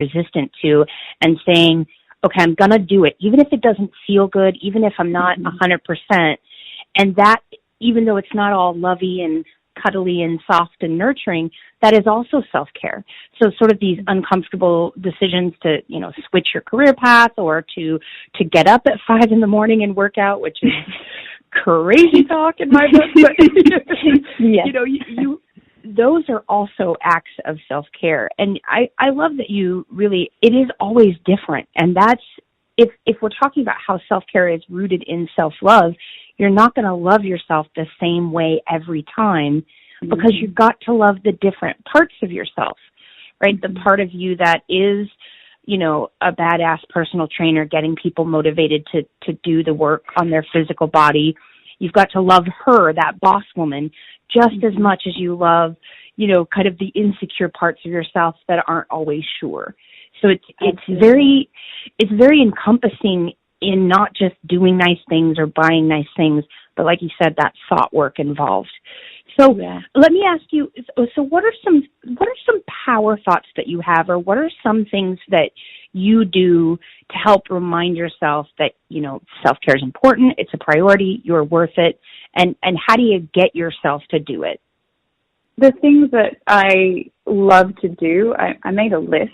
resistant to, and saying, okay, I'm going to do it, even if it doesn't feel good, even if I'm not 100%. And that, even though it's not all lovey and cuddly and soft and nurturing, that is also self-care. So sort of these uncomfortable decisions to, switch your career path or to get up at 5 a.m. and work out, which is crazy talk in my book. But, yes. Those are also acts of self-care. And I love that you really, it is always different. And that's, if we're talking about how self-care is rooted in self-love, you're not going to love yourself the same way every time, because you've got to love the different parts of yourself, right? The part of you that is, a badass personal trainer getting people motivated to do the work on their physical body. You've got to love her, that boss woman, just as much as you love, kind of the insecure parts of yourself that aren't always sure. So it's very encompassing in not just doing nice things or buying nice things, but like you said, that thought work involved. So let me ask you, so what are some power thoughts that you have, or what are some things that you do to help remind yourself that, self-care is important, it's a priority, you're worth it, and how do you get yourself to do it? The things that I love to do, I made a list.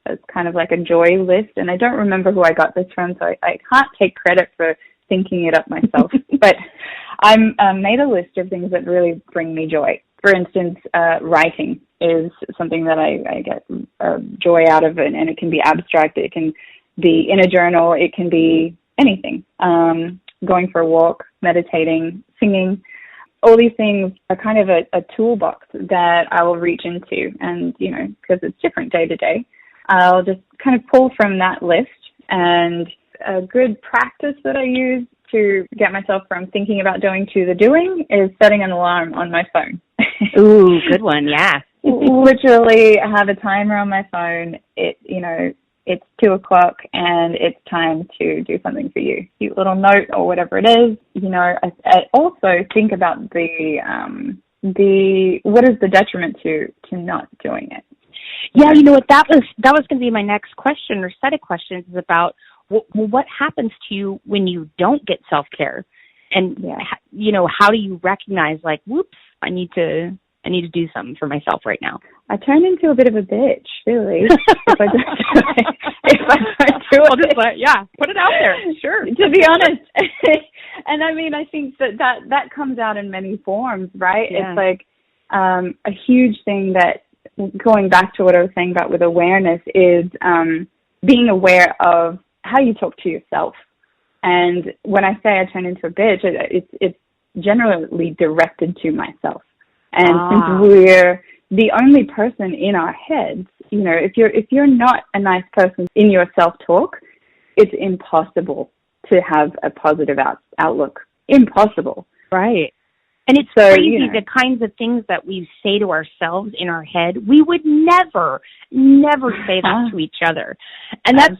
It's kind of like a joy list, and I don't remember who I got this from, so I can't take credit for thinking it up myself. But I made a list of things that really bring me joy. For instance, writing is something that I get joy out of, and it can be abstract. It can be in a journal. It can be anything. Going for a walk, meditating, singing. All these things are kind of a toolbox that I will reach into, and, because it's different day to day, I'll just kind of pull from that list. And a good practice that I use to get myself from thinking about doing to the doing is setting an alarm on my phone. Ooh, good one, yeah. Literally, I have a timer on my phone. It's 2:00 and it's time to do something for you. Cute little note or whatever it is. I also think about the what is the detriment to not doing it. Yeah, you know what, that was going to be my next question or set of questions, is about what happens to you when you don't get self-care, and how do you recognize, like, whoops, I need to do something for myself right now. I turn into a bit of a bitch, really. If I don't do it. I'll just put it out there. Sure. To be honest. And I mean, I think that comes out in many forms, right? Yeah. It's like a huge thing that, going back to what I was saying about with awareness, is being aware of how you talk to yourself. And when I say I turn into a bitch, it's generally directed to myself. And since we're the only person in our heads, if you're not a nice person in your self-talk, it's impossible to have a positive outlook. Impossible. Right. And it's crazy, the kinds of things that we say to ourselves in our head, we would never say that to each other. And that's,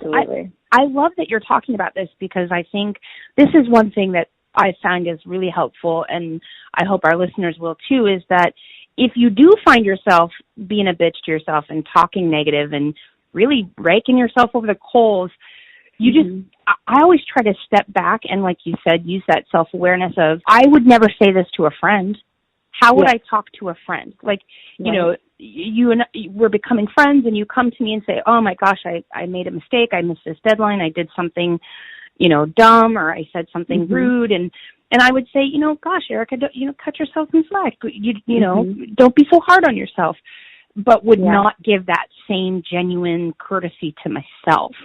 I love that you're talking about this, because I think this is one thing that I find is really helpful, and I hope our listeners will too, is that if you do find yourself being a bitch to yourself and talking negative and really raking yourself over the coals, you just, I always try to step back and, like you said, use that self-awareness of, I would never say this to a friend. How would I talk to a friend? Like, you and we're becoming friends, and you come to me and say, oh my gosh, I made a mistake. I missed this deadline. I did something, dumb, or I said something rude. And I would say, gosh, Erika, cut yourself some slack. Don't be so hard on yourself, but would not give that same genuine courtesy to myself.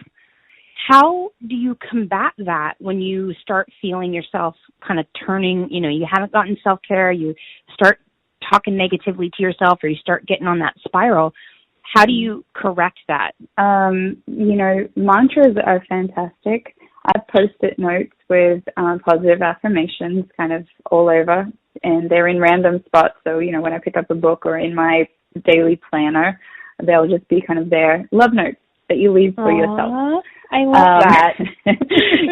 How do you combat that when you start feeling yourself kind of turning, you haven't gotten self-care, you start talking negatively to yourself, or you start getting on that spiral? How do you correct that? Mantras are fantastic. I have Post-it notes with positive affirmations kind of all over, and they're in random spots. So, when I pick up a book or in my daily planner, they'll just be kind of there. Love notes that you leave for yourself. I love that.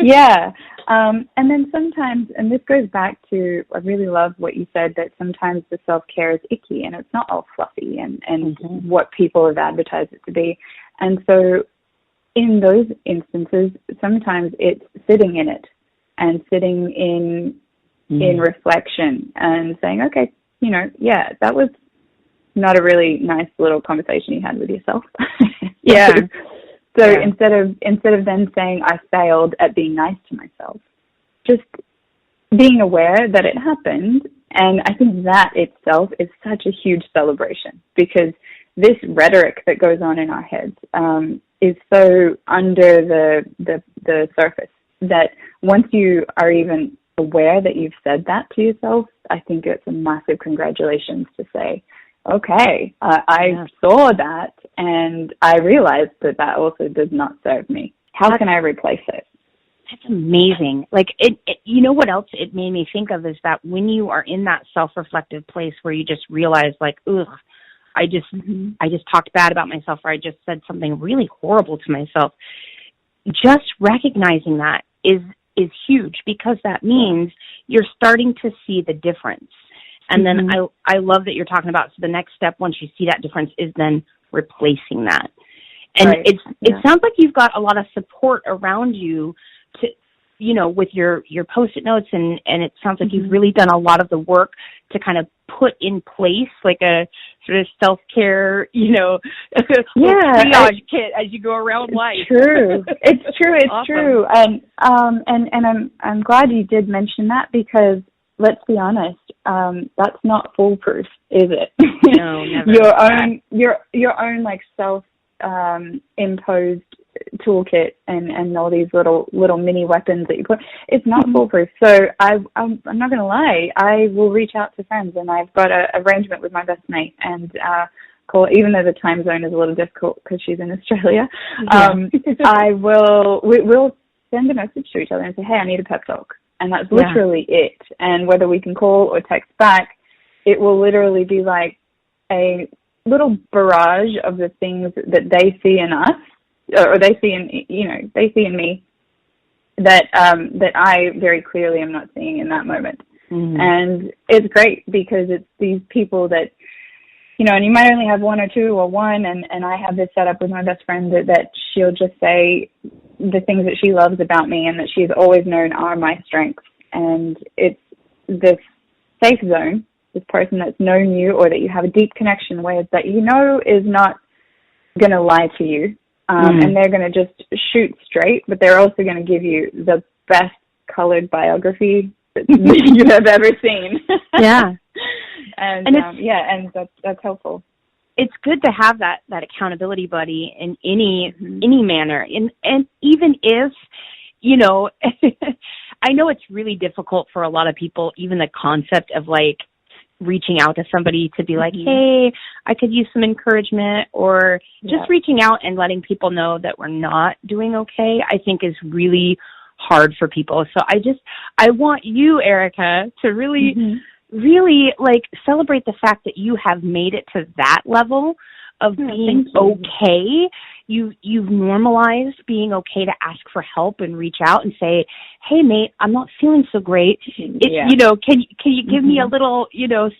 Yeah. And then sometimes, and this goes back to, I really love what you said, that sometimes the self-care is icky and it's not all fluffy and what people have advertised it to be. And so in those instances, sometimes it's sitting in it and sitting in reflection and saying, okay, that was not a really nice little conversation you had with yourself. Yeah. So instead of then saying I failed at being nice to myself, just being aware that it happened. And I think that itself is such a huge celebration, because this rhetoric that goes on in our heads is so under the surface that once you are even aware that you've said that to yourself, I think it's a massive congratulations to say, okay, I saw that and I realized that also does not serve me. How can I replace it? That's amazing. Like, you know what else it made me think of is that when you are in that self-reflective place where you just realize, like, ugh, I just talked bad about myself, or I just said something really horrible to myself, just recognizing that is huge, because that means you're starting to see the difference. And then I love that you're talking about, so the next step once you see that difference is then replacing that. And it sounds like you've got a lot of support around you to, with your Post-it notes, and it sounds like you've really done a lot of the work to kind of put in place like a sort of self-care, triage kit as you go around life. It's true. It's awesome. True. And I'm glad you did mention that, because let's be honest, that's not foolproof, is it? No, never. your own like self imposed toolkit and all these little mini weapons that you put, it's not foolproof. So I'm not going to lie, I will reach out to friends, and I've got an arrangement with my best mate, and call, even though the time zone is a little difficult because she's in Australia, we'll send a message to each other and say, hey, I need a pep talk. And that's literally it. And whether we can call or text back, it will literally be like a little barrage of the things that they see in us, or they see in me, that I very clearly am not seeing in that moment. And it's great, because it's these people that, and you might only have one or two or one, and I have this set up with my best friend that she'll just say the things that she loves about me and that she's always known are my strengths. And it's this safe zone, this person that's known you or that you have a deep connection with, that is not going to lie to you. And they're going to just shoot straight, but they're also going to give you the best colored biography that you have ever seen. Yeah. and that's helpful. It's good to have that accountability buddy in any manner. And even if, I know it's really difficult for a lot of people, even the concept of like reaching out to somebody to be like, hey, I could use some encouragement, or just reaching out and letting people know that we're not doing okay, I think is really hard for people. So I want you, Erika, to really, really like celebrate the fact that you have made it to that level of being okay. You've normalized being okay to ask for help and reach out and say, hey mate, I'm not feeling so great. It's, can you give me a little,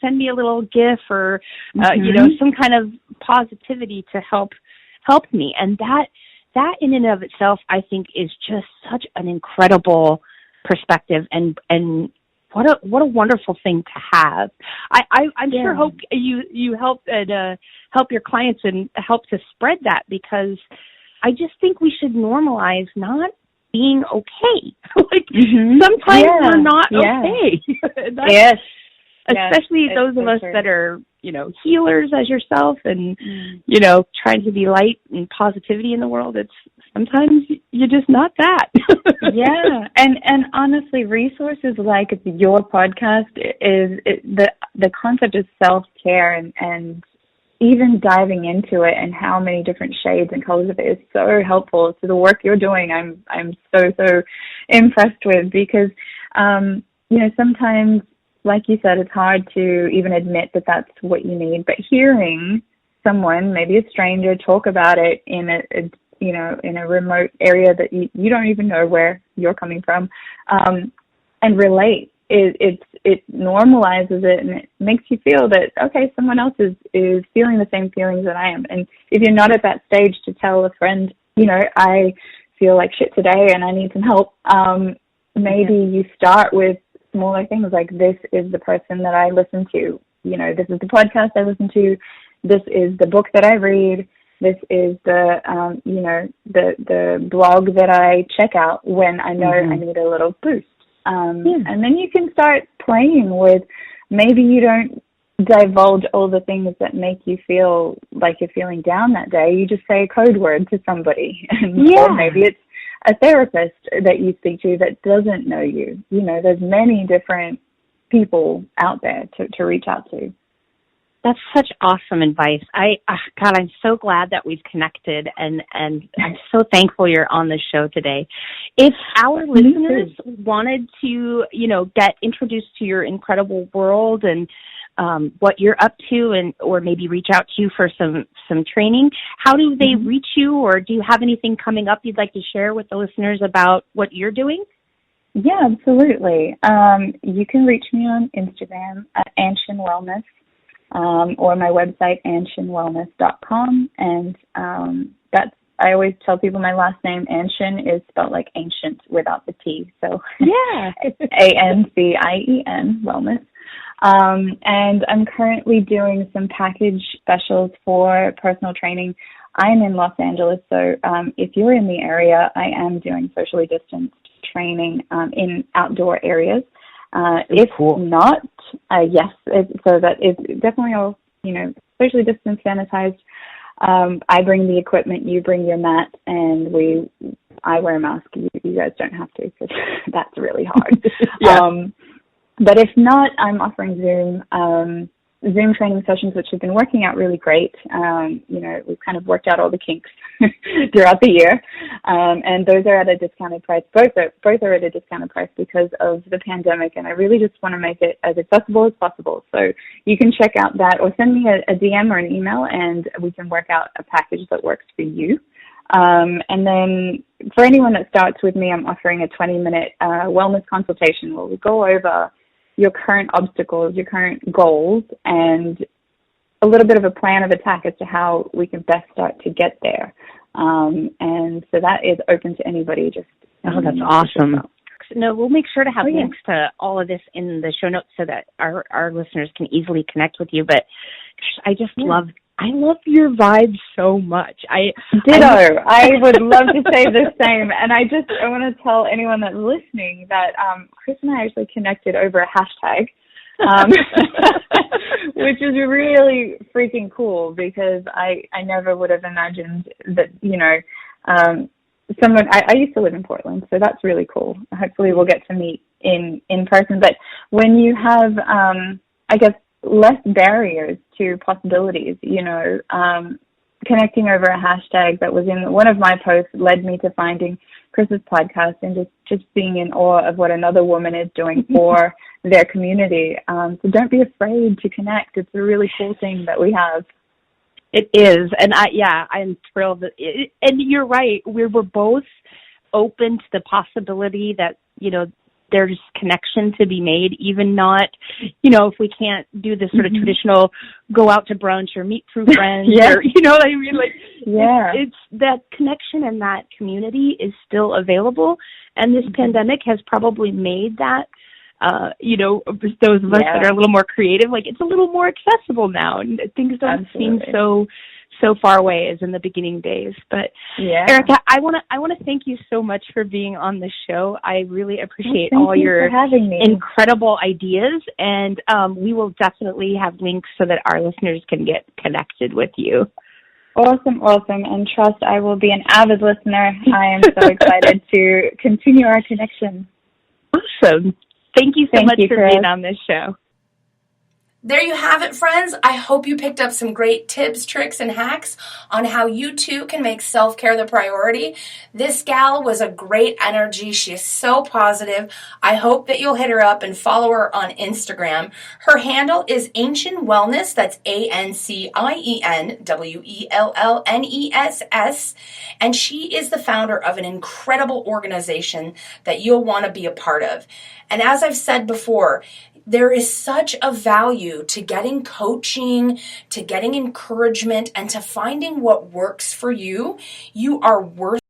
send me a little GIF or, some kind of positivity to help me. And that in and of itself, I think, is just such an incredible perspective, and what a wonderful thing to have. I'm sure hope you help help your clients and help to spread that, because I just think we should normalize not being okay. Sometimes we're not okay. Especially those of us that are, healers as yourself, and, trying to be light and positivity in the world. It's sometimes you're just not that. And honestly, resources like your podcast the concept of self-care and even diving into it and how many different shades and colors of it is so helpful to the work you're doing. I'm so impressed with, because sometimes, like you said, it's hard to even admit that that's what you need. But hearing someone, maybe a stranger, talk about it in a remote area that you don't even know where you're coming from, and relate it normalizes it, and it makes you feel that, okay, someone else is feeling the same feelings that I am. And if you're not at that stage to tell a friend, you know, I feel like shit today and I need some help, maybe you start with smaller things like, this is the person that I listen to, you know, this is the podcast I listen to, this is the book that I read, this is the, you know, the blog that I check out when I know I need a little boost. And then you can start playing with, maybe you don't divulge all the things that make you feel like you're feeling down that day. You just say a code word to somebody. Or maybe it's a therapist that you speak to that doesn't know you. You know, there's many different people out there to reach out to. That's such awesome advice. God, I'm so glad that we've connected, and I'm so thankful you're on the show today. If our listeners wanted to, you know, get introduced to your incredible world and what you're up to, and or maybe reach out to you for some training, how do they reach you, or do you have anything coming up you'd like to share with the listeners about what you're doing? Yeah, absolutely. You can reach me on Instagram at Ancien Wellness. Or my website, ancienwellness.com. And that's, I always tell people my last name, Ancien, is spelled like ancient without the T. So it's ANCIEN, wellness. And I'm currently doing some package specials for personal training. I'm in Los Angeles, so if you're in the area, I am doing socially distanced training in outdoor areas. If not, yes, so that is definitely all, you know, socially distanced, sanitized. I bring the equipment, you bring your mat, and I wear a mask. You guys don't have to, because that's really hard. But if not, I'm offering Zoom training sessions, which have been working out really great. You know, we've kind of worked out all the kinks throughout the year. And those are at a discounted price. Both are at a discounted price because of the pandemic. And I really just want to make it as accessible as possible. So you can check out that, or send me a DM or an email, and we can work out a package that works for you. And then for anyone that starts with me, I'm offering a 20-minute wellness consultation where we go over your current obstacles, your current goals, and a little bit of a plan of attack as to how we can best start to get there. And so that is open to anybody. That's awesome. No, we'll make sure to have links to all of this in the show notes so that our listeners can easily connect with you. But I just love your vibe so much. Ditto. I would love to say the same. And I want to tell anyone that's listening that Chris and I actually connected over a hashtag, which is really freaking cool, because I never would have imagined that, you know, someone, I used to live in Portland, so that's really cool. Hopefully we'll get to meet in person. But when you have, I guess, less barriers to possibilities, you know, connecting over a hashtag that was in one of my posts led me to finding Chris's podcast and just being in awe of what another woman is doing for their community. So don't be afraid to connect. It's a really cool thing that we have. It is. And I'm thrilled. And you're right. We're both open to the possibility that, you know, there's connection to be made, even not, you know, if we can't do this sort of traditional go out to brunch or meet through friends or, you know what I mean? Like, it's that connection and that community is still available. And this pandemic has probably made that, you know, those of us that are a little more creative, like it's a little more accessible now, and things don't seem so far away as in the beginning days. But Erika, I want to thank you so much for being on the show. I really appreciate all your incredible ideas, and we will definitely have links so that our listeners can get connected with you. Awesome. And trust, I will be an avid listener. I am so excited to continue our connection. Awesome. Thank you so much for being on this show. There you have it, friends. I hope you picked up some great tips, tricks, and hacks on how you too can make self-care the priority. This gal was a great energy. She is so positive. I hope that you'll hit her up and follow her on Instagram. Her handle is Ancient Wellness. That's ANCIENWELLNESS. And she is the founder of an incredible organization that you'll want to be a part of. And as I've said before, there is such a value to getting coaching, to getting encouragement, and to finding what works for you. You are worth